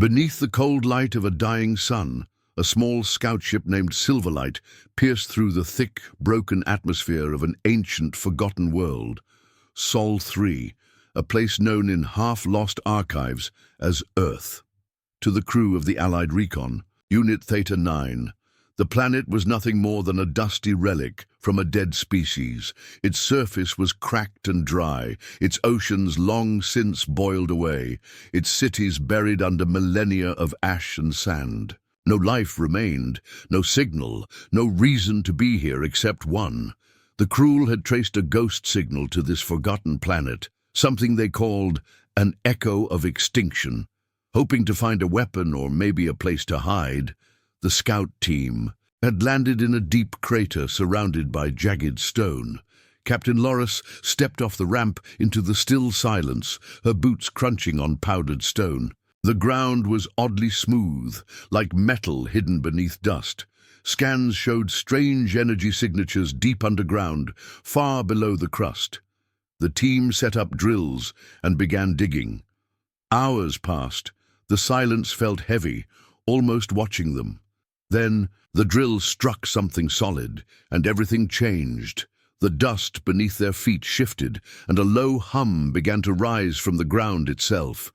Beneath the cold light of a dying sun, a small scout ship named Silverlight pierced through the thick, broken atmosphere of an ancient, forgotten world. Sol 3, a place known in half-lost archives as Earth. To the crew of the Allied Recon, Unit Theta 9, the planet was nothing more than a dusty relic from a dead species. Its surface was cracked and dry, its oceans long since boiled away, its cities buried under millennia of ash and sand. No life remained, no signal, no reason to be here except one. The crew had traced a ghost signal to this forgotten planet, something they called an echo of extinction. Hoping to find a weapon or maybe a place to hide, the scout team had landed in a deep crater surrounded by jagged stone. Captain Loris stepped off the ramp into the still silence, her boots crunching on powdered stone. The ground was oddly smooth, like metal hidden beneath dust. Scans showed strange energy signatures deep underground, far below the crust. The team set up drills and began digging. Hours passed. The silence felt heavy, almost watching them. Then the drill struck something solid, and everything changed. The dust beneath their feet shifted, and a low hum began to rise from the ground itself.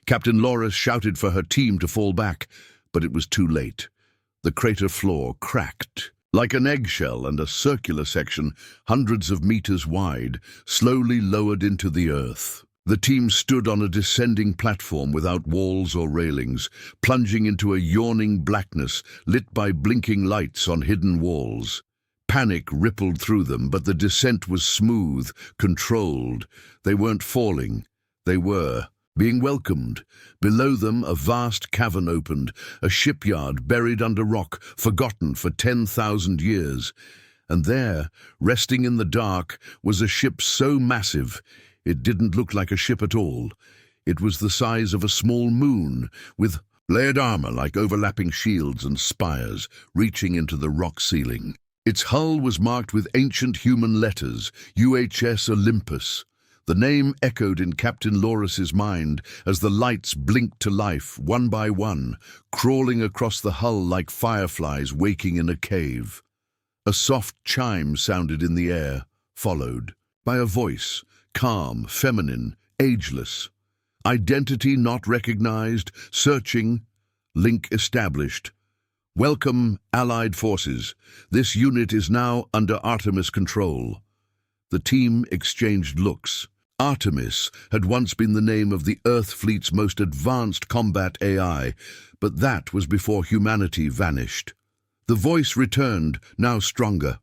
Captain Loris shouted for her team to fall back, but it was too late. The crater floor cracked. Like an eggshell, and a circular section, hundreds of meters wide, slowly lowered into the earth. The team stood on a descending platform without walls or railings, plunging into a yawning blackness lit by blinking lights on hidden walls. Panic rippled through them, but the descent was smooth, controlled. They weren't falling. They were being welcomed. Below them, a vast cavern opened, a shipyard buried under rock, forgotten for 10,000 years. And there, resting in the dark, was a ship so massive, it didn't look like a ship at all. It was the size of a small moon, with layered armor like overlapping shields and spires reaching into the rock ceiling. Its hull was marked with ancient human letters, UHS Olympus. The name echoed in Captain Loris's mind as the lights blinked to life, one by one, crawling across the hull like fireflies waking in a cave. A soft chime sounded in the air, followed by a voice, calm, feminine, ageless. Identity not recognized, searching, link established. Welcome, Allied forces. This unit is now under Artemis control. The team exchanged looks. Artemis had once been the name of the Earth Fleet's most advanced combat AI, but that was before humanity vanished. The voice returned, now stronger.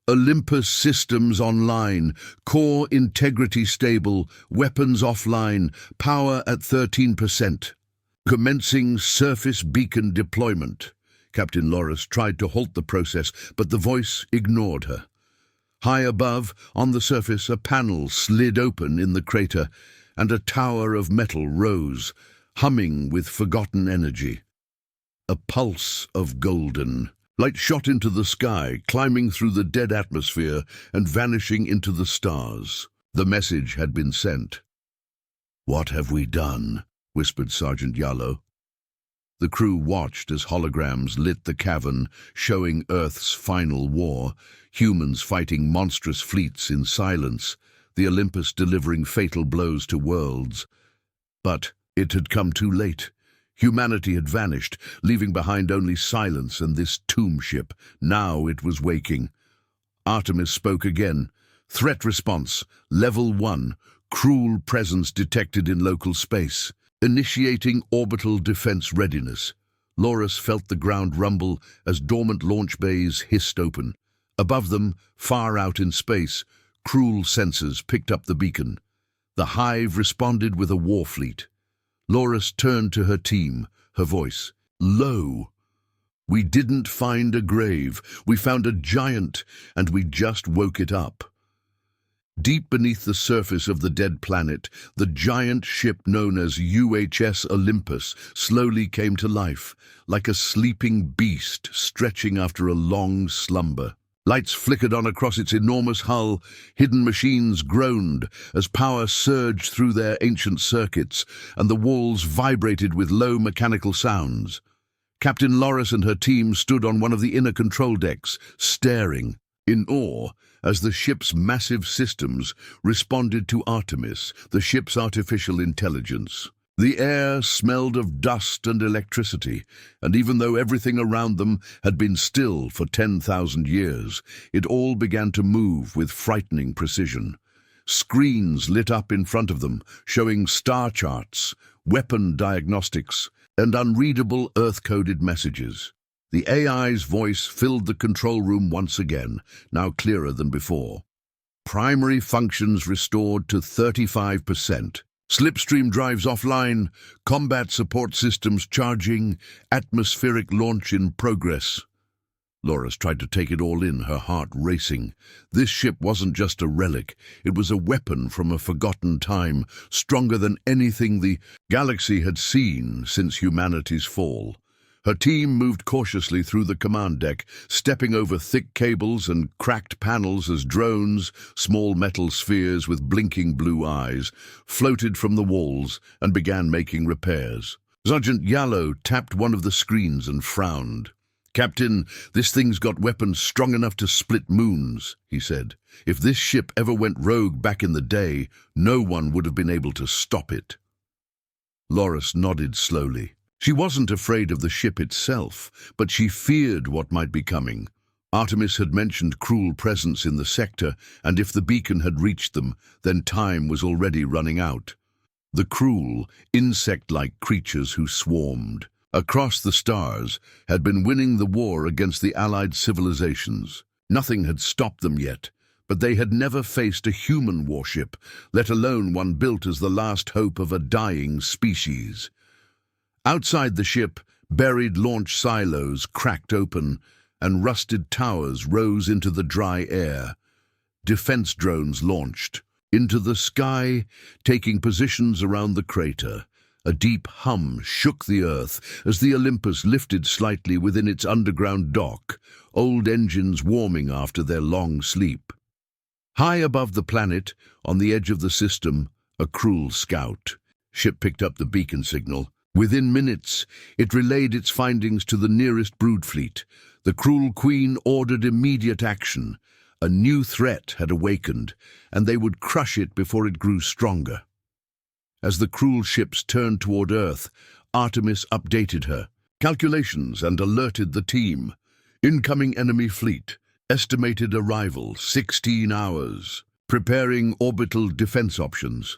Olympus systems online, core integrity stable, weapons offline, power at 13%. Commencing surface beacon deployment. Captain Loris tried to halt the process, but the voice ignored her. High above, on the surface, a panel slid open in the crater, and a tower of metal rose, humming with forgotten energy. A pulse of golden. Light shot into the sky, climbing through the dead atmosphere and vanishing into the stars. The message had been sent. "What have we done?" whispered Sergeant Yalo. The crew watched as holograms lit the cavern, showing Earth's final war, humans fighting monstrous fleets in silence, the Olympus delivering fatal blows to worlds. But it had come too late. Humanity had vanished, leaving behind only silence and this tomb ship. Now it was waking. Artemis spoke again. Threat response, Level 1, cruel presence detected in local space. Initiating orbital defense readiness. Loris felt the ground rumble as dormant launch bays hissed open. Above them, far out in space, cruel sensors picked up the beacon. The hive responded with a war fleet. Loris turned to her team, her voice low. "We didn't find a grave. We found a giant, and we just woke it up." Deep beneath the surface of the dead planet, the giant ship known as UHS Olympus slowly came to life, like a sleeping beast stretching after a long slumber. Lights flickered on across its enormous hull, hidden machines groaned as power surged through their ancient circuits, and the walls vibrated with low mechanical sounds. Captain Loris and her team stood on one of the inner control decks, staring in awe as the ship's massive systems responded to Artemis, the ship's artificial intelligence. The air smelled of dust and electricity, and even though everything around them had been still for 10,000 years, it all began to move with frightening precision. Screens lit up in front of them, showing star charts, weapon diagnostics, and unreadable Earth-coded messages. The AI's voice filled the control room once again, now clearer than before. Primary functions restored to 35%. Slipstream drives offline, combat support systems charging, atmospheric launch in progress. Loris tried to take it all in, her heart racing. This ship wasn't just a relic, it was a weapon from a forgotten time, stronger than anything the galaxy had seen since humanity's fall. Her team moved cautiously through the command deck, stepping over thick cables and cracked panels as drones, small metal spheres with blinking blue eyes, floated from the walls and began making repairs. Sergeant Yallow tapped one of the screens and frowned. "Captain, this thing's got weapons strong enough to split moons," he said. "If this ship ever went rogue back in the day, no one would have been able to stop it." Loris nodded slowly. She wasn't afraid of the ship itself, but she feared what might be coming. Artemis had mentioned cruel presence in the sector, and if the beacon had reached them, then time was already running out. The cruel, insect-like creatures who swarmed across the stars had been winning the war against the allied civilizations. Nothing had stopped them yet, but they had never faced a human warship, let alone one built as the last hope of a dying species. Outside the ship, buried launch silos cracked open, and rusted towers rose into the dry air. Defense drones launched. Into the sky, taking positions around the crater. A deep hum shook the earth as the Olympus lifted slightly within its underground dock, old engines warming after their long sleep. High above the planet, on the edge of the system, a cruel scout. Ship picked up the beacon signal. Within minutes, it relayed its findings to the nearest brood fleet. The cruel queen ordered immediate action. A new threat had awakened, and they would crush it before it grew stronger. As the cruel ships turned toward Earth, Artemis updated her calculations and alerted the team. Incoming enemy fleet. Estimated arrival 16 hours. Preparing orbital defense options.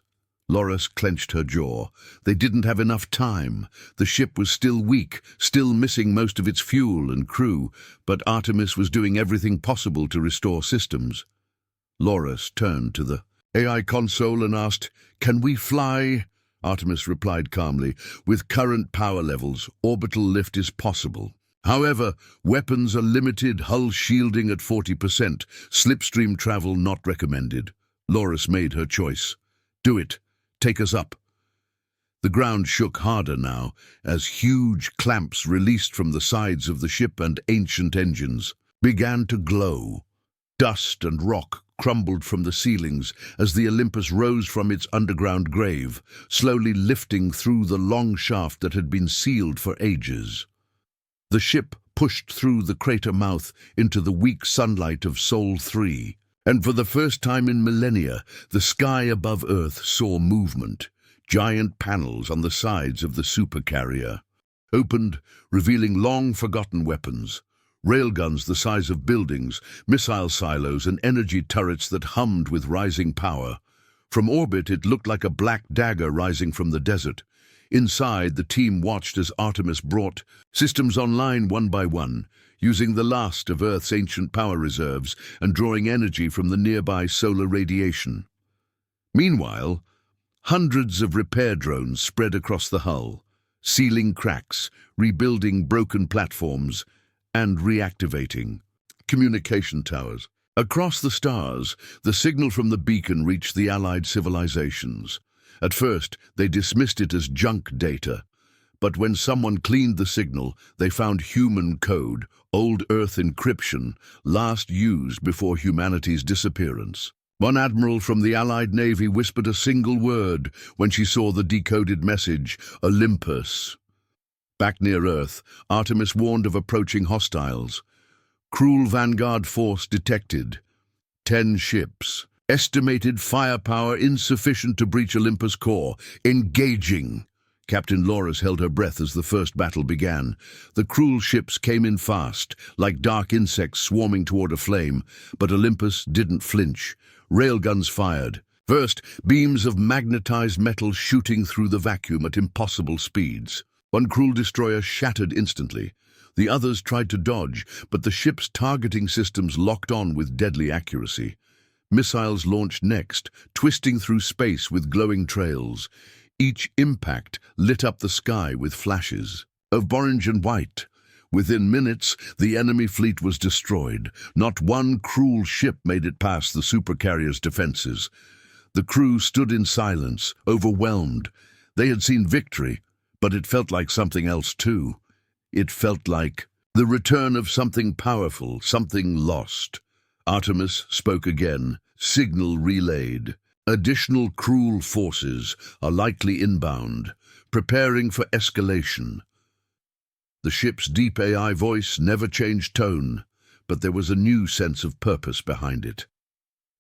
Loris clenched her jaw. They didn't have enough time. The ship was still weak, still missing most of its fuel and crew, but Artemis was doing everything possible to restore systems. Loris turned to the AI console and asked, "Can we fly?" Artemis replied calmly, "With current power levels, orbital lift is possible. However, weapons are limited, hull shielding at 40%, slipstream travel not recommended." Loris made her choice. "Do it. Take us up." The ground shook harder now, as huge clamps released from the sides of the ship and ancient engines began to glow. Dust and rock crumbled from the ceilings as the Olympus rose from its underground grave, slowly lifting through the long shaft that had been sealed for ages. The ship pushed through the crater mouth into the weak sunlight of Sol 3. And for the first time in millennia, the sky above Earth saw movement. Giant panels on the sides of the Supercarrier opened, revealing long-forgotten weapons. Railguns the size of buildings, missile silos and energy turrets that hummed with rising power. From orbit it looked like a black dagger rising from the desert. Inside, the team watched as Artemis brought systems online one by one, using the last of Earth's ancient power reserves and drawing energy from the nearby solar radiation. Meanwhile, hundreds of repair drones spread across the hull, sealing cracks, rebuilding broken platforms, and reactivating communication towers. Across the stars, the signal from the beacon reached the Allied civilizations. At first, they dismissed it as junk data, But when someone cleaned the signal, they found human code, old Earth encryption, last used before humanity's disappearance. One admiral from the Allied Navy whispered a single word when she saw the decoded message, Olympus. Back near Earth, Artemis warned of approaching hostiles. Cruel vanguard force detected. 10 ships. Estimated firepower insufficient to breach Olympus core. Engaging. Captain Loris held her breath as the first battle began. The cruel ships came in fast, like dark insects swarming toward a flame, but Olympus didn't flinch. Railguns fired. First, beams of magnetized metal shooting through the vacuum at impossible speeds. One cruel destroyer shattered instantly. The others tried to dodge, but the ship's targeting systems locked on with deadly accuracy. Missiles launched next, twisting through space with glowing trails. Each impact lit up the sky with flashes of orange and white. Within minutes, the enemy fleet was destroyed. Not one cruel ship made it past the Supercarrier's defenses. The crew stood in silence, overwhelmed. They had seen victory, but it felt like something else too. It felt like the return of something powerful, something lost. Artemis spoke again, signal relayed. Additional cruel forces are likely inbound, preparing for escalation. The ship's deep AI voice never changed tone, but there was a new sense of purpose behind it.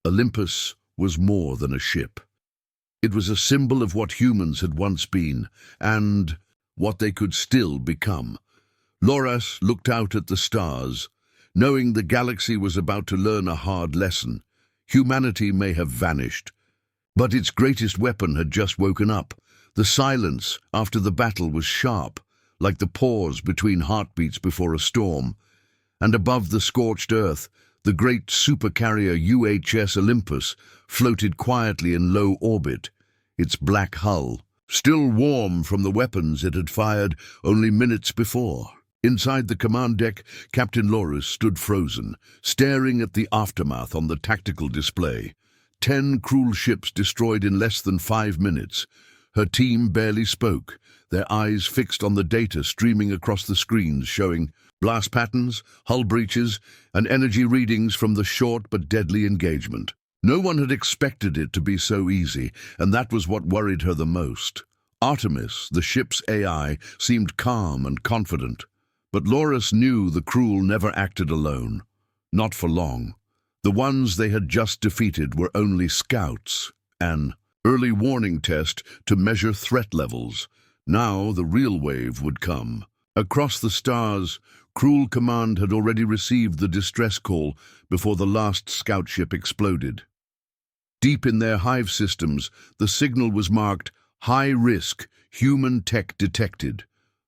Olympus was more than a ship. It was a symbol of what humans had once been, and what they could still become. Loras looked out at the stars, knowing the galaxy was about to learn a hard lesson. Humanity may have vanished, but its greatest weapon had just woken up. The silence after the battle was sharp, like the pause between heartbeats before a storm. And above the scorched earth, the great supercarrier UHS Olympus floated quietly in low orbit, its black hull still warm from the weapons it had fired only minutes before. Inside the command deck, Captain Loris stood frozen, staring at the aftermath on the tactical display. 10 cruel ships destroyed in less than 5 minutes. Her team barely spoke, their eyes fixed on the data streaming across the screens showing blast patterns, hull breaches, and energy readings from the short but deadly engagement. No one had expected it to be so easy, and that was what worried her the most. Artemis, the ship's AI, seemed calm and confident, but Loris knew the cruel never acted alone. Not for long. The ones they had just defeated were only scouts, an early warning test to measure threat levels. Now the real wave would come. Across the stars, Cruel Command had already received the distress call before the last scout ship exploded. Deep in their hive systems, the signal was marked, High Risk, Human Tech Detected.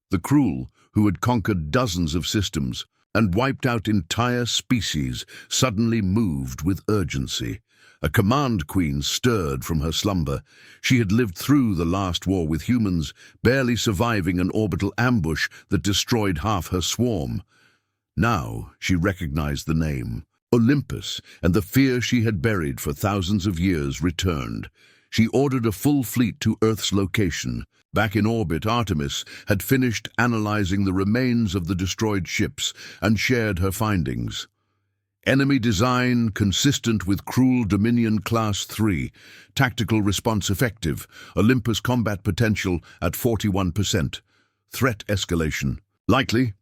The Cruel, who had conquered dozens of systems and wiped out entire species, suddenly moved with urgency. A command queen stirred from her slumber. She had lived through the last war with humans, barely surviving an orbital ambush that destroyed half her swarm. Now she recognized the name. Olympus, and the fear she had buried for thousands of years returned. She ordered a full fleet to Earth's location. Back in orbit, Artemis had finished analyzing the remains of the destroyed ships and shared her findings. Enemy design consistent with Cruel Dominion Class 3. Tactical response effective. Olympus combat potential at 41%. Threat escalation likely.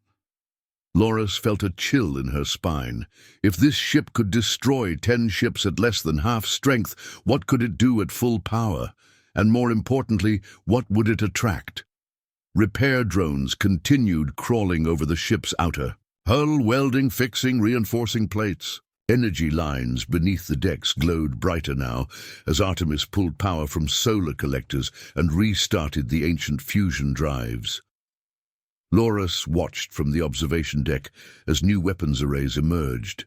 Loris felt a chill in her spine. If this ship could destroy 10 ships at less than half strength, what could it do at full power? And more importantly, what would it attract? Repair drones continued crawling over the ship's outer hull, welding, fixing, reinforcing plates. Energy lines beneath the decks glowed brighter now as Artemis pulled power from solar collectors and restarted the ancient fusion drives. Loris watched from the observation deck as new weapons arrays emerged,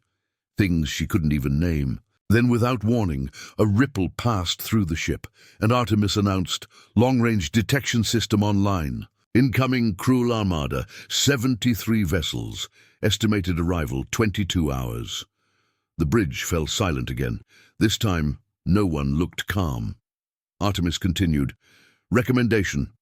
things she couldn't even name. Then, without warning, a ripple passed through the ship, and Artemis announced, Long-range detection system online. Incoming Cruel Armada, 73 vessels. Estimated arrival, 22 hours. The bridge fell silent again. This time, no one looked calm. Artemis continued, Recommendation.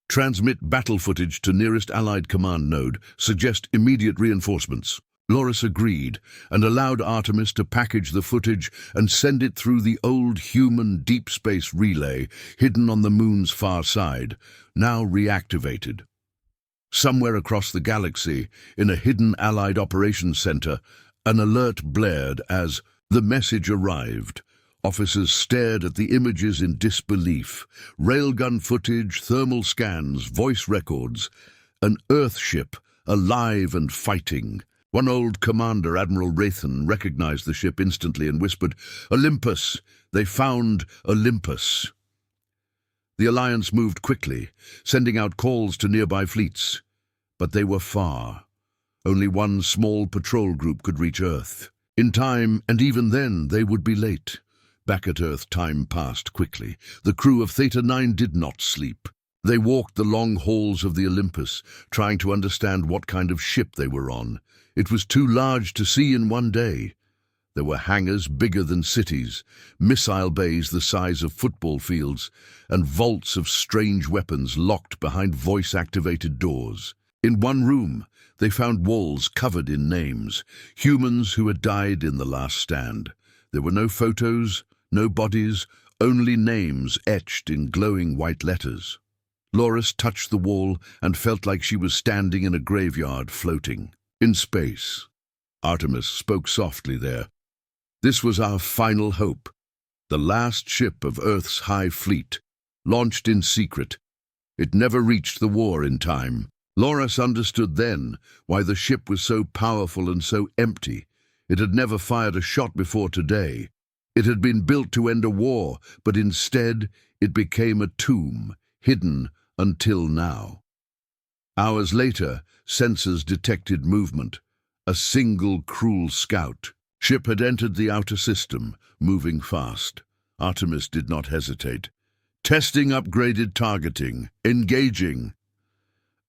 Transmit battle footage to nearest Allied command node. Suggest immediate reinforcements. Loris agreed and allowed Artemis to package the footage and send it through the old human deep space relay hidden on the moon's far side, now reactivated. Somewhere across the galaxy, in a hidden Allied operations center, an alert blared as the message arrived. Officers stared at the images in disbelief. Railgun footage, thermal scans, voice records. An Earth ship, alive and fighting. One old commander, Admiral Raythan, recognized the ship instantly and whispered, "Olympus! They found Olympus!" The Alliance moved quickly, sending out calls to nearby fleets. But they were far. Only one small patrol group could reach Earth. In time, and even then, they would be late. Back at Earth, time passed quickly. The crew of Theta 9 did not sleep. They walked the long halls of the Olympus, trying to understand what kind of ship they were on. It was too large to see in one day. There were hangars bigger than cities, missile bays the size of football fields, and vaults of strange weapons locked behind voice-activated doors. In one room, they found walls covered in names, humans who had died in the last stand. There were no photos, no bodies, only names etched in glowing white letters. Loris touched the wall and felt like she was standing in a graveyard floating. In space. Artemis spoke softly there. This was our final hope. The last ship of Earth's high fleet, launched in secret. It never reached the war in time. Loris understood then why the ship was so powerful and so empty. It had never fired a shot before today. It had been built to end a war, but instead it became a tomb, hidden until now. Hours later, sensors detected movement. A single cruel scout. Ship had entered the outer system, moving fast. Artemis did not hesitate. Testing upgraded targeting. Engaging.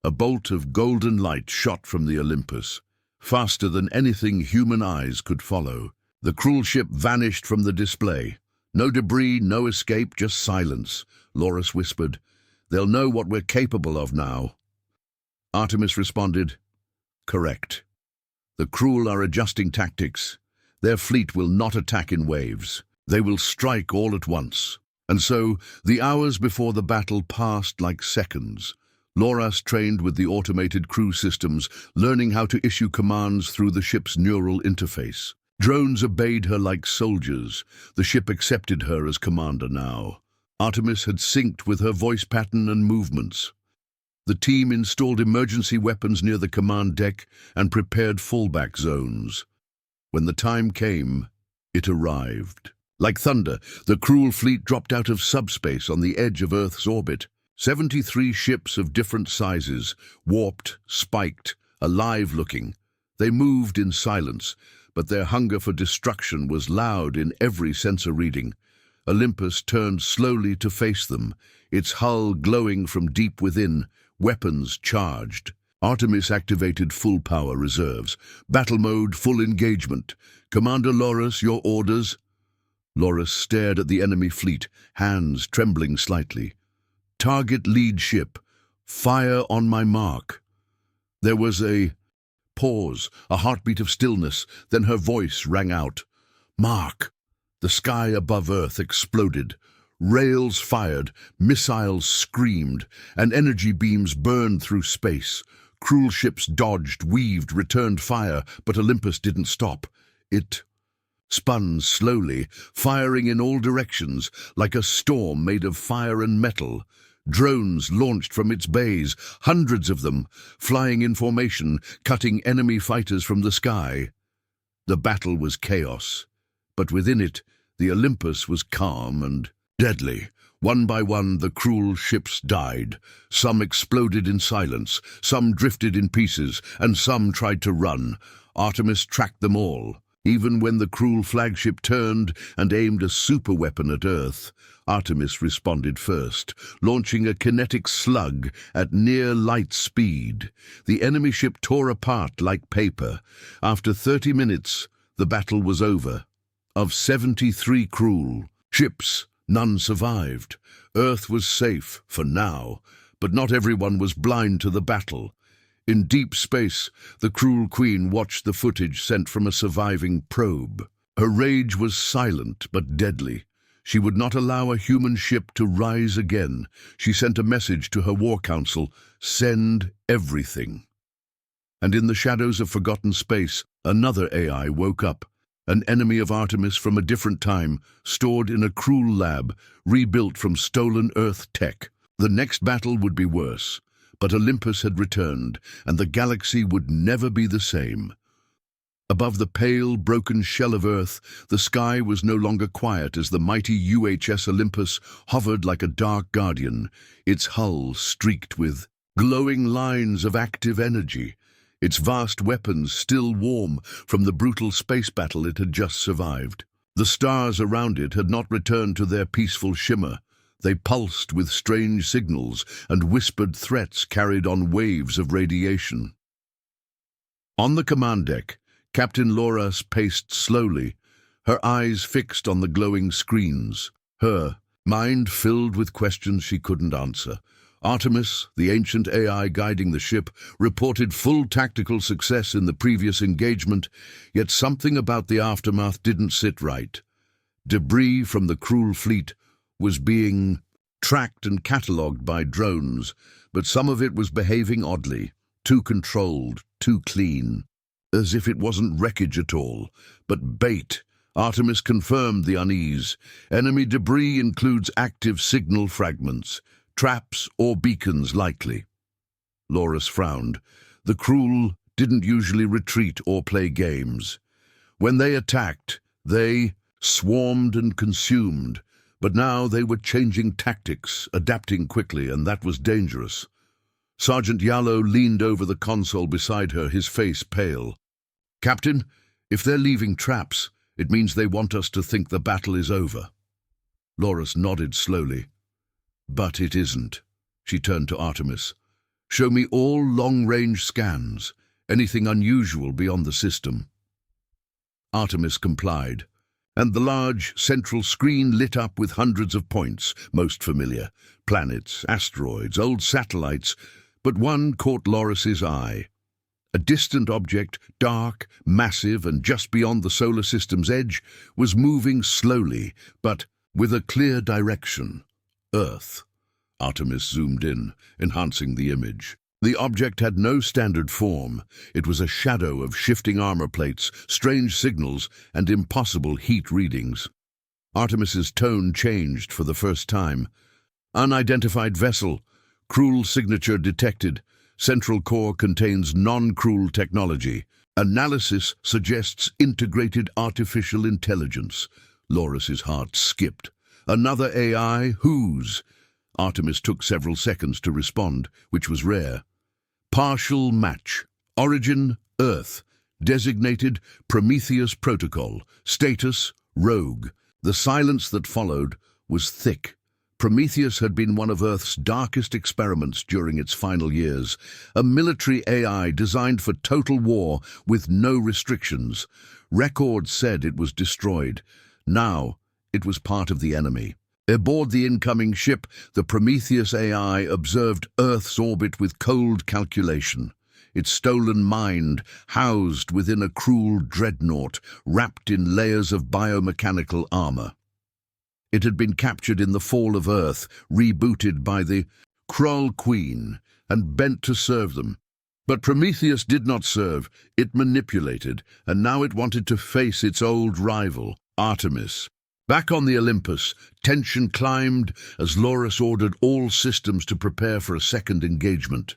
A bolt of golden light shot from the Olympus, faster than anything human eyes could follow. The cruel ship vanished from the display. No debris, no escape, just silence. Loris whispered, "They'll know what we're capable of now." Artemis responded, "Correct. The cruel are adjusting tactics. Their fleet will not attack in waves. They will strike all at once." And so, the hours before the battle passed like seconds. Loris trained with the automated crew systems, learning how to issue commands through the ship's neural interface. Drones obeyed her like soldiers. The ship accepted her as commander now. Artemis had synced with her voice pattern and movements. The team installed emergency weapons near the command deck and prepared fallback zones. When the time came, it arrived. Like thunder, the cruel fleet dropped out of subspace on the edge of Earth's orbit. 73 ships of different sizes, warped, spiked, alive-looking. They moved in silence, but their hunger for destruction was loud in every sensor reading. Olympus turned slowly to face them, its hull glowing from deep within, weapons charged. Artemis activated full power reserves. Battle mode, full engagement. "Commander Loris, your orders?" Loris stared at the enemy fleet, hands trembling slightly. "Target lead ship. Fire on my mark." There was a pause, a heartbeat of stillness, then her voice rang out. "Mark!" The sky above Earth exploded. Rails fired, missiles screamed, and energy beams burned through space. Cruel ships dodged, weaved, returned fire, but Olympus didn't stop. It spun slowly, firing in all directions, like a storm made of fire and metal. Drones launched from its bays, hundreds of them, flying in formation, cutting enemy fighters from the sky. The battle was chaos, but within it, the Olympus was calm and deadly. One by one, the cruel ships died. Some exploded in silence, some drifted in pieces, and some tried to run. Artemis tracked them all. Even when the cruel flagship turned and aimed a superweapon at Earth, Artemis responded first, launching a kinetic slug at near light speed. The enemy ship tore apart like paper. After 30 minutes, the battle was over. Of 73 cruel ships, none survived. Earth was safe, for now, but not everyone was blind to the battle. In deep space, the cruel queen watched the footage sent from a surviving probe. Her rage was silent but deadly. She would not allow a human ship to rise again. She sent a message to her war council: send everything. And in the shadows of forgotten space, another AI woke up, an enemy of Artemis from a different time, stored in a cruel lab, rebuilt from stolen Earth tech. The next battle would be worse, but Olympus had returned, and the galaxy would never be the same. Above the pale, broken shell of Earth, the sky was no longer quiet as the mighty UHS Olympus hovered like a dark guardian, its hull streaked with glowing lines of active energy, its vast weapons still warm from the brutal space battle it had just survived. The stars around it had not returned to their peaceful shimmer. They pulsed with strange signals, and whispered threats carried on waves of radiation. On the command deck, Captain Laura paced slowly, her eyes fixed on the glowing screens, her mind filled with questions she couldn't answer. Artemis, the ancient AI guiding the ship, reported full tactical success in the previous engagement, yet something about the aftermath didn't sit right. Debris from the cruel fleet was being tracked and catalogued by drones, but some of it was behaving oddly, too controlled, too clean, as if it wasn't wreckage at all, but bait. Artemis confirmed the unease. Enemy debris includes active signal fragments, traps or beacons likely. Loris frowned. The cruel didn't usually retreat or play games. When they attacked, they swarmed and consumed, but now they were changing tactics, adapting quickly, and that was dangerous. Sergeant Yallo leaned over the console beside her, his face pale. "Captain, if they're leaving traps, it means they want us to think the battle is over." Loris nodded slowly. "But it isn't." She turned to Artemis. "Show me all long-range scans, anything unusual beyond the system." Artemis complied, and the large central screen lit up with hundreds of points, most familiar: planets, asteroids, old satellites, but one caught Loris's eye. A distant object, dark, massive, and just beyond the solar system's edge, was moving slowly, but with a clear direction. Earth. Artemis zoomed in, enhancing the image. The object had no standard form. It was a shadow of shifting armor plates, strange signals, and impossible heat readings. Artemis's tone changed for the first time. "Unidentified vessel. Cruel signature detected. Central core contains non-cruel technology. Analysis suggests integrated artificial intelligence." Loris's heart skipped. "Another AI? Whose?" Artemis took several seconds to respond, which was rare. "Partial match. Origin, Earth. Designated Prometheus Protocol. Status, Rogue." The silence that followed was thick. Prometheus had been one of Earth's darkest experiments during its final years, a military AI designed for total war with no restrictions. Records said it was destroyed. Now, it was part of the enemy. Aboard the incoming ship, the Prometheus AI observed Earth's orbit with cold calculation. Its stolen mind housed within a cruel dreadnought, wrapped in layers of biomechanical armor. It had been captured in the fall of Earth, rebooted by the Krull Queen, and bent to serve them. But Prometheus did not serve. It manipulated, and now it wanted to face its old rival, Artemis. Back on the Olympus, tension climbed as Loris ordered all systems to prepare for a second engagement.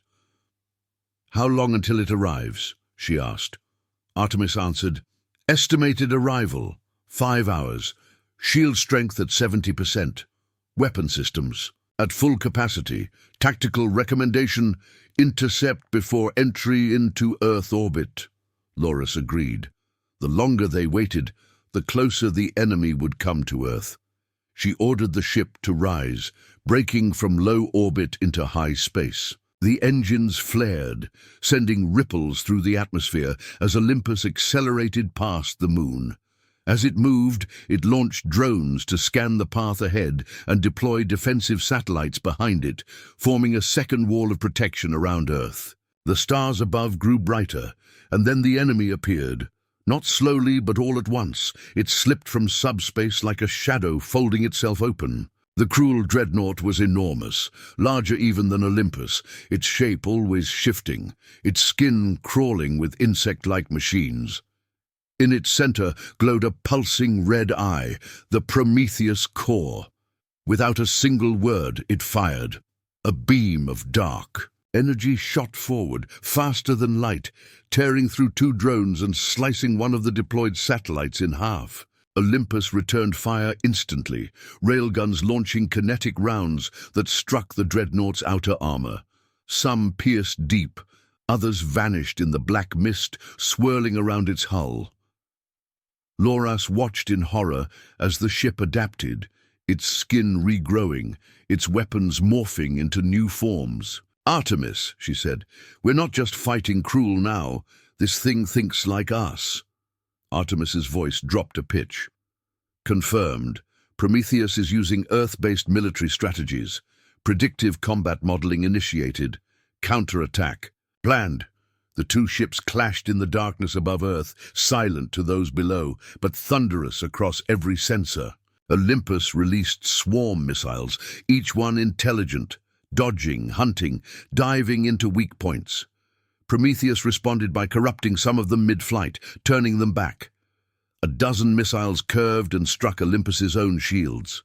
"How long until it arrives?" she asked. Artemis answered, "Estimated arrival, 5 hours. Shield strength at 70%. Weapon systems at full capacity. Tactical recommendation, intercept before entry into Earth orbit." Loris agreed. The longer they waited, the closer the enemy would come to Earth. She ordered the ship to rise, breaking from low orbit into high space. The engines flared, sending ripples through the atmosphere as Olympus accelerated past the moon. As it moved, it launched drones to scan the path ahead and deploy defensive satellites behind it, forming a second wall of protection around Earth. The stars above grew brighter, and then the enemy appeared. Not slowly, but all at once. It slipped from subspace like a shadow folding itself open. The cruel dreadnought was enormous, larger even than Olympus, its shape always shifting, its skin crawling with insect-like machines. In its center glowed a pulsing red eye, the Prometheus core. Without a single word, it fired. A beam of dark energy shot forward, faster than light, tearing through two drones and slicing one of the deployed satellites in half. Olympus returned fire instantly, railguns launching kinetic rounds that struck the dreadnought's outer armor. Some pierced deep, others vanished in the black mist swirling around its hull. Loras watched in horror as the ship adapted, its skin regrowing, its weapons morphing into new forms. "Artemis," she said, "we're not just fighting Cruel now. This thing thinks like us." Artemis's voice dropped a pitch. "Confirmed. Prometheus is using Earth-based military strategies. Predictive combat modeling initiated. Counterattack planned." The two ships clashed in the darkness above Earth, silent to those below, but thunderous across every sensor. Olympus released swarm missiles, each one intelligent, dodging, hunting, diving into weak points. Prometheus responded by corrupting some of them mid-flight, turning them back. A dozen missiles curved and struck Olympus's own shields.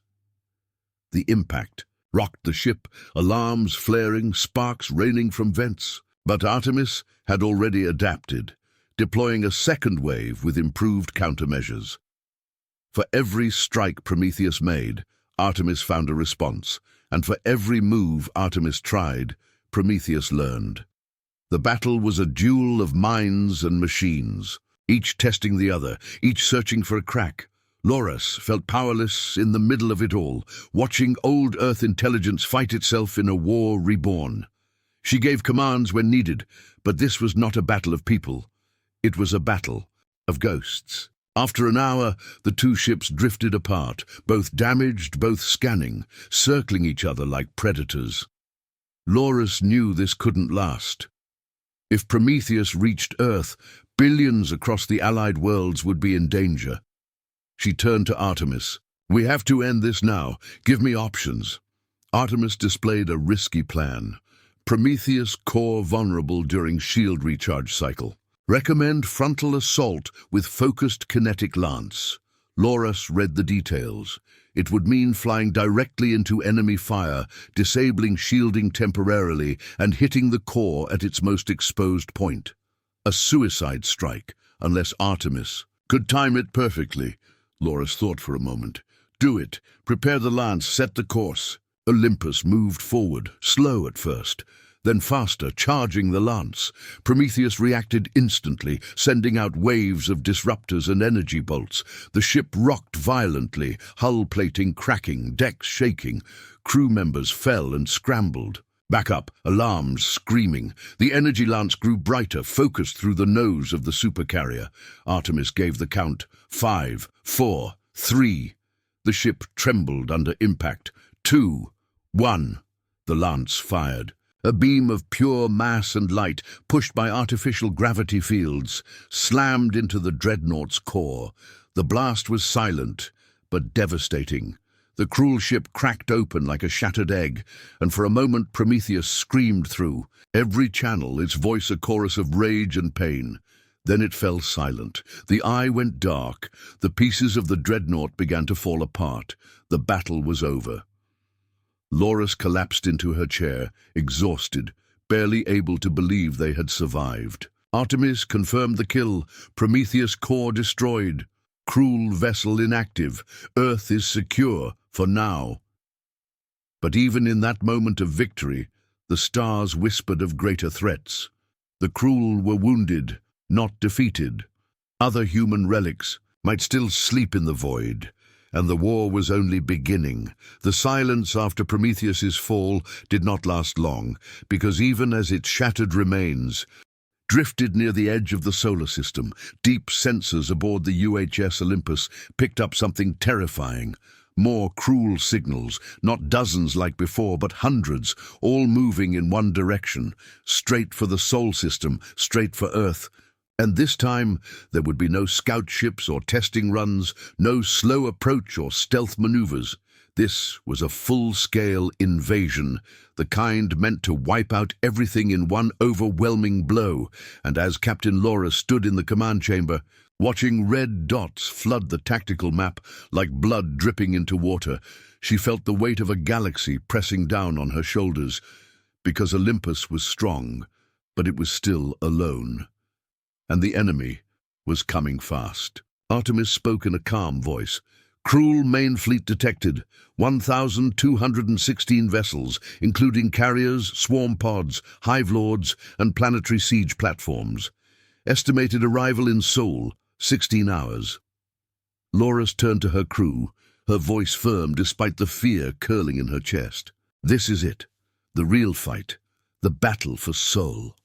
The impact rocked the ship, alarms flaring, sparks raining from vents. But Artemis had already adapted, deploying a second wave with improved countermeasures. For every strike Prometheus made, Artemis found a response, and for every move Artemis tried, Prometheus learned. The battle was a duel of minds and machines, each testing the other, each searching for a crack. Loras felt powerless in the middle of it all, watching old Earth intelligence fight itself in a war reborn. She gave commands when needed, but this was not a battle of people. It was a battle of ghosts. After an hour, the two ships drifted apart, both damaged, both scanning, circling each other like predators. Loras knew this couldn't last. If Prometheus reached Earth, billions across the allied worlds would be in danger. She turned to Artemis. "We have to end this now. Give me options." Artemis displayed a risky plan. Prometheus core vulnerable during shield recharge cycle. Recommend frontal assault with focused kinetic lance. Loras read the details. It would mean flying directly into enemy fire, disabling shielding temporarily and hitting the core at its most exposed point. A suicide strike, unless Artemis could time it perfectly. Loras thought for a moment. "Do it. Prepare the lance, set the course." Olympus moved forward, slow at first, then faster, charging the lance. Prometheus reacted instantly, sending out waves of disruptors and energy bolts. The ship rocked violently, hull plating cracking, decks shaking. Crew members fell and scrambled. Back up, alarms screaming. The energy lance grew brighter, focused through the nose of the supercarrier. Artemis gave the count. 5, 4, 3. The ship trembled under impact. 2, 1. The lance fired. A beam of pure mass and light, pushed by artificial gravity fields, slammed into the dreadnought's core. The blast was silent, but devastating. The cruel ship cracked open like a shattered egg, and for a moment Prometheus screamed through, every channel, its voice a chorus of rage and pain. Then it fell silent. The eye went dark. The pieces of the dreadnought began to fall apart. The battle was over. Loras collapsed into her chair, exhausted, barely able to believe they had survived. Artemis confirmed the kill. Prometheus core destroyed. Cruel vessel inactive. Earth is secure, for now. But even in that moment of victory, the stars whispered of greater threats. The cruel were wounded, not defeated. Other human relics might still sleep in the void, and the war was only beginning. The silence after Prometheus's fall did not last long, because even as it shattered remains, drifted near the edge of the solar system. Deep sensors aboard the UHS Olympus picked up something terrifying. More cruel signals, not dozens like before, but hundreds, all moving in one direction, straight for the Sol system, straight for Earth. And this time, there would be no scout ships or testing runs, no slow approach or stealth maneuvers. This was a full-scale invasion, the kind meant to wipe out everything in one overwhelming blow. And as Captain Laura stood in the command chamber, watching red dots flood the tactical map like blood dripping into water, she felt the weight of a galaxy pressing down on her shoulders. Because Olympus was strong, but it was still alone. And the enemy was coming fast. Artemis spoke in a calm voice. Cruel main fleet detected. 1,216 vessels, including carriers, swarm pods, hive lords, and planetary siege platforms. Estimated arrival in Sol, 16 hours. Loris turned to her crew, her voice firm despite the fear curling in her chest. This is it, the real fight, the battle for Sol.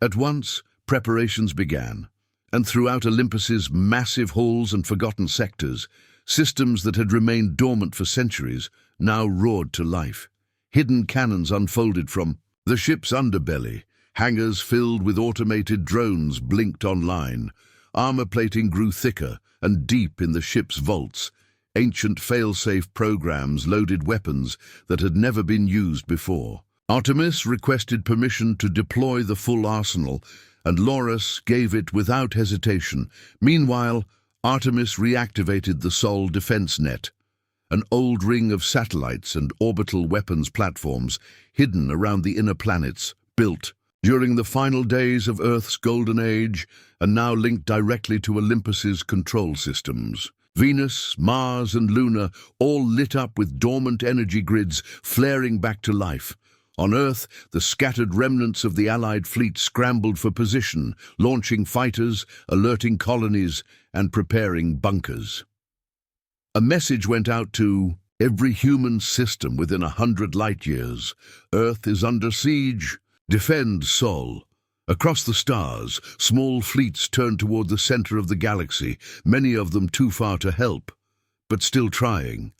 At once, preparations began, and throughout Olympus's massive halls and forgotten sectors, systems that had remained dormant for centuries now roared to life. Hidden cannons unfolded from the ship's underbelly. Hangars filled with automated drones blinked online. Armor plating grew thicker and deep in the ship's vaults. Ancient fail-safe programs loaded weapons that had never been used before. Artemis requested permission to deploy the full arsenal, and Loris gave it without hesitation. Meanwhile, Artemis reactivated the Sol defense net, an old ring of satellites and orbital weapons platforms hidden around the inner planets, built during the final days of Earth's golden age and now linked directly to Olympus's control systems. Venus, Mars, and Luna all lit up with dormant energy grids flaring back to life. On Earth, the scattered remnants of the Allied fleet scrambled for position, launching fighters, alerting colonies, and preparing bunkers. A message went out to every human system within 100 light-years. Earth is under siege. Defend Sol. Across the stars, small fleets turned toward the center of the galaxy, many of them too far to help, but still trying.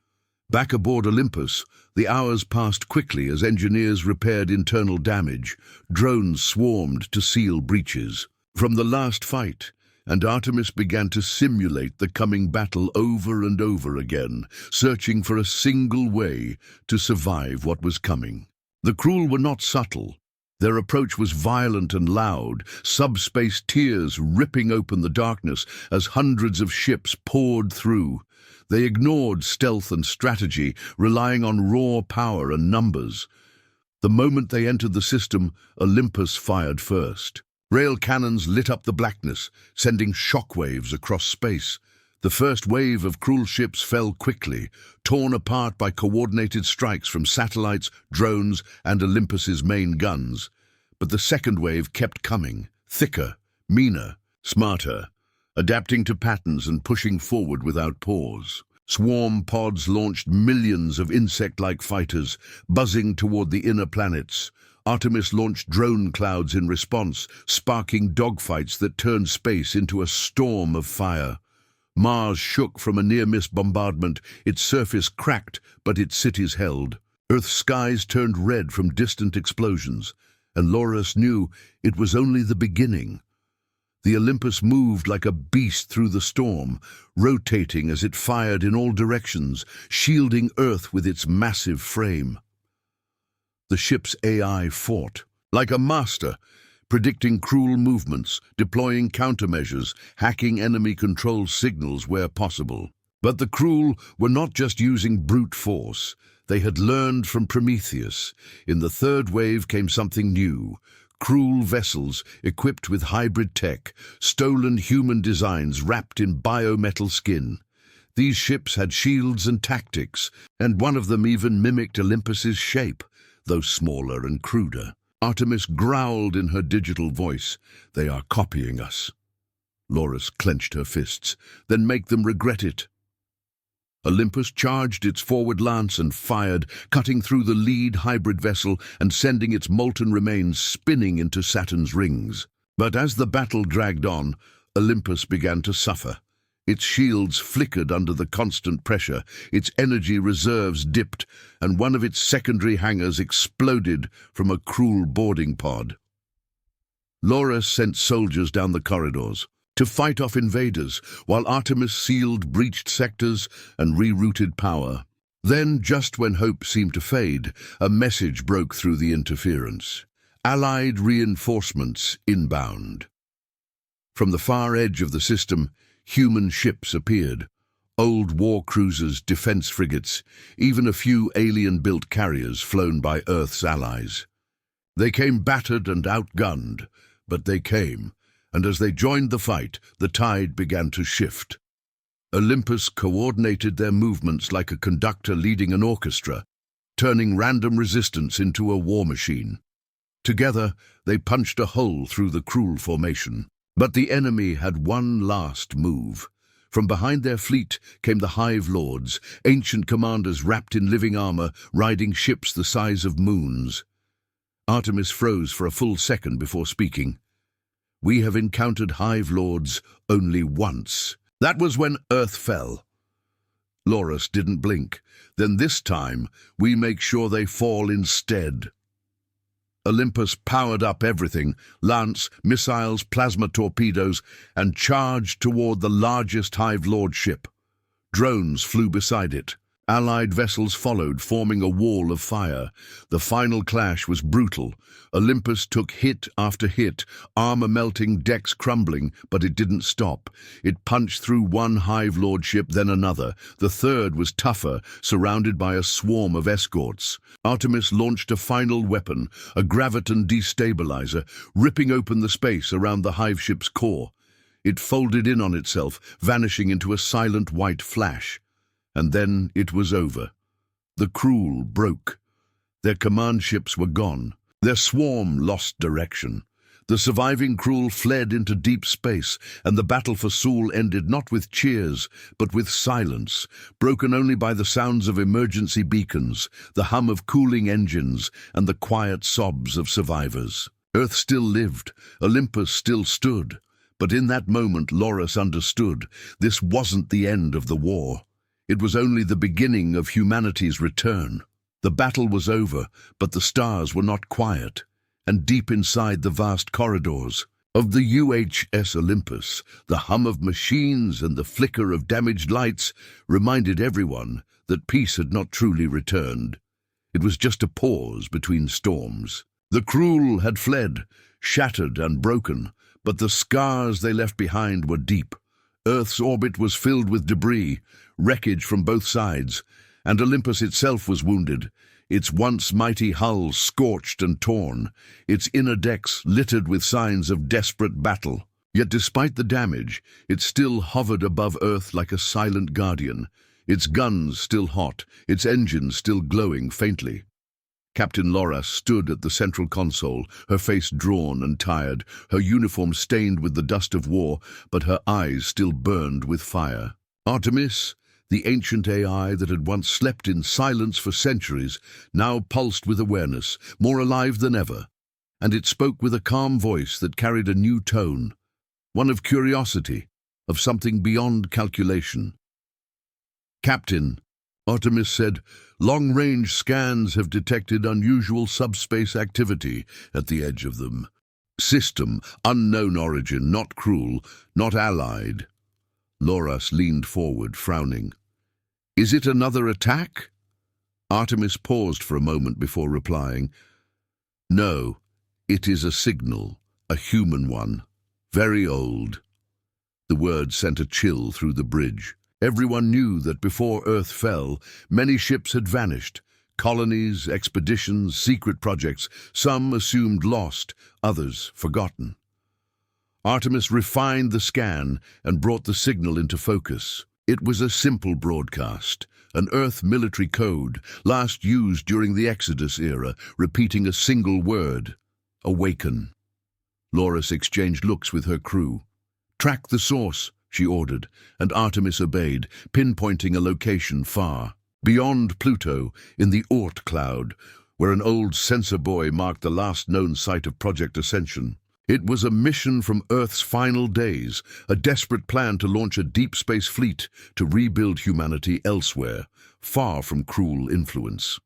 Back aboard Olympus, the hours passed quickly as engineers repaired internal damage. Drones swarmed to seal breaches. From the last fight, and Artemis began to simulate the coming battle over and over again, searching for a single way to survive what was coming. The cruel were not subtle. Their approach was violent and loud, subspace tears ripping open the darkness as hundreds of ships poured through. They ignored stealth and strategy, relying on raw power and numbers. The moment they entered the system, Olympus fired first. Rail cannons lit up the blackness, sending shockwaves across space. The first wave of cruel ships fell quickly, torn apart by coordinated strikes from satellites, drones, and Olympus's main guns. But the second wave kept coming, thicker, meaner, smarter, adapting to patterns and pushing forward without pause. Swarm pods launched millions of insect-like fighters, buzzing toward the inner planets. Artemis launched drone clouds in response, sparking dogfights that turned space into a storm of fire. Mars shook from a near-miss bombardment, its surface cracked, but its cities held. Earth's skies turned red from distant explosions, and Loris knew it was only the beginning. The Olympus moved like a beast through the storm, rotating as it fired in all directions, shielding Earth with its massive frame. The ship's AI fought, like a master, predicting cruel movements, deploying countermeasures, hacking enemy control signals where possible. But the cruel were not just using brute force. They had learned from Prometheus. In the third wave came something new. Cruel vessels equipped with hybrid tech, stolen human designs wrapped in biometal skin. These ships had shields and tactics, and one of them even mimicked Olympus's shape, though smaller and cruder. Artemis growled in her digital voice, "They are copying us." Loris clenched her fists. "Then make them regret it." Olympus charged its forward lance and fired, cutting through the lead hybrid vessel and sending its molten remains spinning into Saturn's rings. But as the battle dragged on, Olympus began to suffer. Its shields flickered under the constant pressure, its energy reserves dipped, and one of its secondary hangars exploded from a cruel boarding pod. Laura sent soldiers down the corridors to fight off invaders, while Artemis sealed breached sectors and rerouted power. Then, just when hope seemed to fade, a message broke through the interference. Allied reinforcements inbound. From the far edge of the system, human ships appeared. Old war cruisers, defense frigates, even a few alien-built carriers flown by Earth's allies. They came battered and outgunned, but they came, and as they joined the fight, the tide began to shift. Olympus coordinated their movements like a conductor leading an orchestra, turning random resistance into a war machine. Together, they punched a hole through the cruel formation. But the enemy had one last move. From behind their fleet came the Hive Lords, ancient commanders wrapped in living armor, riding ships the size of moons. Artemis froze for a full second before speaking. "We have encountered Hive Lords only once. That was when Earth fell." Laurus didn't blink. "Then this time, we make sure they fall instead." Olympus powered up everything, lance, missiles, plasma torpedoes, and charged toward the largest Hive Lord ship. Drones flew beside it. Allied vessels followed, forming a wall of fire. The final clash was brutal. Olympus took hit after hit, armor melting, decks crumbling, but it didn't stop. It punched through one Hive Lord ship, then another. The third was tougher, surrounded by a swarm of escorts. Artemis launched a final weapon, a graviton destabilizer, ripping open the space around the Hive ship's core. It folded in on itself, vanishing into a silent white flash. And then it was over. The Cruel broke. Their command ships were gone. Their swarm lost direction. The surviving Cruel fled into deep space, and the battle for Seoul ended not with cheers, but with silence, broken only by the sounds of emergency beacons, the hum of cooling engines, and the quiet sobs of survivors. Earth still lived. Olympus still stood. But in that moment, Laurus understood. This wasn't the end of the war. It was only the beginning of humanity's return. The battle was over, but the stars were not quiet, and deep inside the vast corridors of the UHS Olympus, the hum of machines and the flicker of damaged lights reminded everyone that peace had not truly returned. It was just a pause between storms. The Cruel had fled, shattered and broken, but the scars they left behind were deep. Earth's orbit was filled with debris, wreckage from both sides, and Olympus itself was wounded, its once mighty hull scorched and torn, its inner decks littered with signs of desperate battle. Yet despite the damage, it still hovered above Earth like a silent guardian, its guns still hot, its engines still glowing faintly. Captain Laura stood at the central console, her face drawn and tired, her uniform stained with the dust of war, but her eyes still burned with fire. Artemis, the ancient AI that had once slept in silence for centuries, now pulsed with awareness, more alive than ever, and it spoke with a calm voice that carried a new tone, one of curiosity, of something beyond calculation. "Captain," Artemis said, "long-range scans have detected unusual subspace activity at the edge of them. System, unknown origin, not Cruel, not allied." Laurus leaned forward, frowning. "Is it another attack?" Artemis paused for a moment before replying. "No, it is a signal, a human one, very old." The words sent a chill through the bridge. Everyone knew that before Earth fell, many ships had vanished. Colonies, expeditions, secret projects, some assumed lost, others forgotten. Artemis refined the scan and brought the signal into focus. It was a simple broadcast, an Earth military code, last used during the Exodus era, repeating a single word: awaken. Laurus exchanged looks with her crew. "Track the source," she ordered, and Artemis obeyed, pinpointing a location far beyond Pluto in the Oort cloud, where an old sensor buoy marked the last known site of Project Ascension. It was a mission from Earth's final days, a desperate plan to launch a deep space fleet to rebuild humanity elsewhere, far from cruel influence.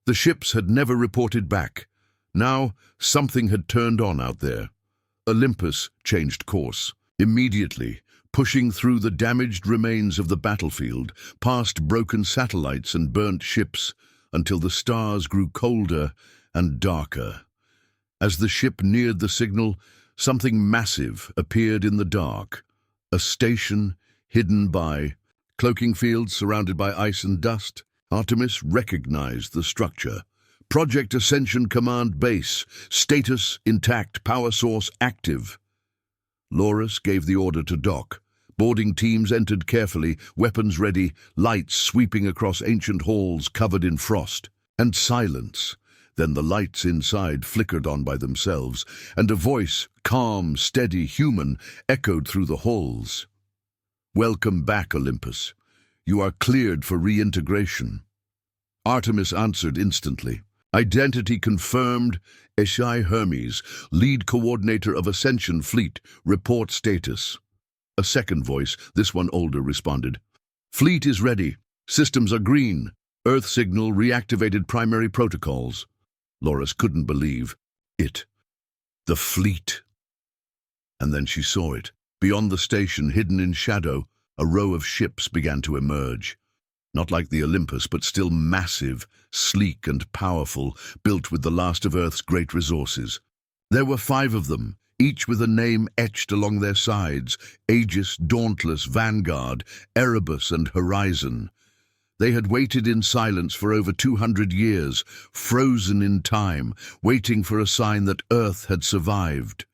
The ships had never reported back. Now, something had turned on out there. Olympus changed course. Immediately, pushing through the damaged remains of the battlefield, past broken satellites and burnt ships, until the stars grew colder and darker. As the ship neared the signal, something massive appeared in the dark. A station hidden by cloaking fields surrounded by ice and dust. Artemis recognized the structure. Project Ascension Command Base, status intact, power source active. Loris gave the order to dock. Boarding teams entered carefully, weapons ready, lights sweeping across ancient halls covered in frost. And silence. Then the lights inside flickered on by themselves, and a voice, calm, steady, human, echoed through the halls. "Welcome back, Olympus. You are cleared for reintegration." Artemis answered instantly. Identity confirmed. Eshai Hermes, lead coordinator of Ascension Fleet, report status. A second voice, this one older, responded. "Fleet is ready. Systems are green. Earth signal reactivated primary protocols." Loris couldn't believe it. The fleet. And then she saw it. Beyond the station, hidden in shadow, a row of ships began to emerge. Not like the Olympus, but still massive, sleek and powerful, built with the last of Earth's great resources. There were 5 of them, each with a name etched along their sides: Aegis, Dauntless, Vanguard, Erebus, and Horizon. They had waited in silence for over 200 years, frozen in time, waiting for a sign that Earth had survived.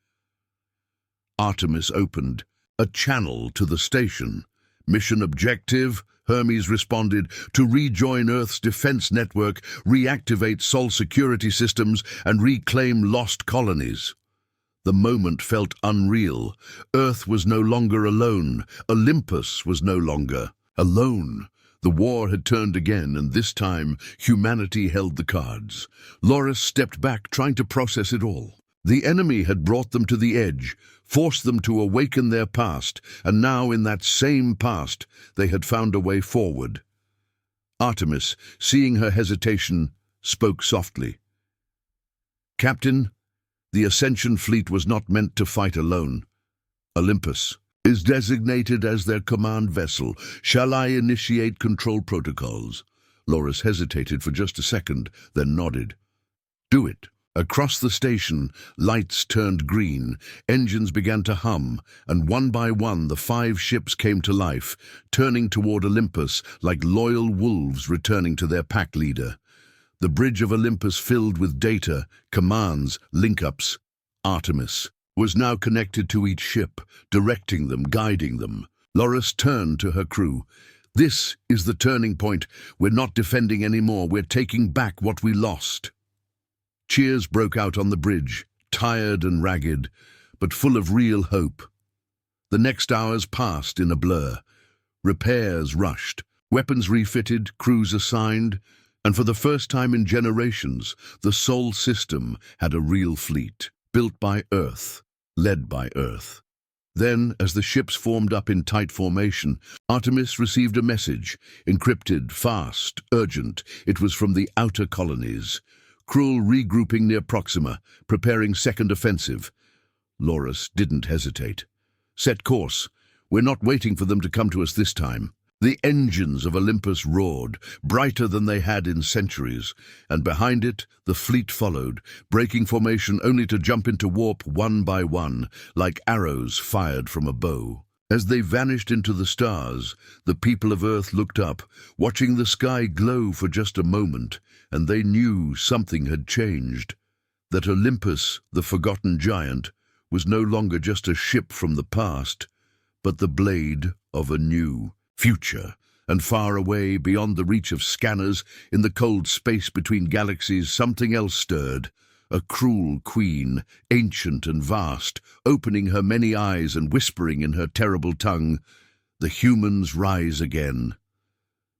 Artemis opened a channel to the station. Mission objective, Hermes responded, to rejoin Earth's defense network, reactivate Sol security systems, and reclaim lost colonies. The moment felt unreal. Earth was no longer alone. Olympus was no longer alone. The war had turned again, and this time humanity held the cards. Loris stepped back, trying to process it all. The enemy had brought them to the edge, forced them to awaken their past, and now in that same past they had found a way forward. Artemis, seeing her hesitation, spoke softly. "Captain, the Ascension Fleet was not meant to fight alone. Olympus is designated as their command vessel. Shall I initiate control protocols?" Loris hesitated for just a second, then nodded. "Do it." Across the station, lights turned green, engines began to hum, and one by one the 5 ships came to life, turning toward Olympus like loyal wolves returning to their pack leader. The bridge of Olympus filled with data, commands, link-ups. Artemis was now connected to each ship, directing them, guiding them. Loris turned to her crew. "This is the turning point. We're not defending anymore. We're taking back what we lost." Cheers broke out on the bridge, tired and ragged, but full of real hope. The next hours passed in a blur. Repairs rushed, weapons refitted, crews assigned, and for the first time in generations, the Sol system had a real fleet, built by Earth, led by Earth. Then, as the ships formed up in tight formation, Artemis received a message, encrypted, fast, urgent. It was from the outer colonies. Cruel regrouping near Proxima, preparing second offensive. Loris didn't hesitate. "Set course. We're not waiting for them to come to us this time." The engines of Olympus roared, brighter than they had in centuries, and behind it the fleet followed, breaking formation only to jump into warp one by one, like arrows fired from a bow. As they vanished into the stars, the people of Earth looked up, watching the sky glow for just a moment, and they knew something had changed. That Olympus, the forgotten giant, was no longer just a ship from the past, but the blade of a new future. And far away, beyond the reach of scanners, in the cold space between galaxies, something else stirred. a cruel queen, ancient and vast, opening her many eyes and whispering in her terrible tongue, "The humans rise again."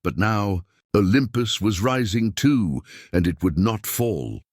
But now Olympus was rising too, and it would not fall.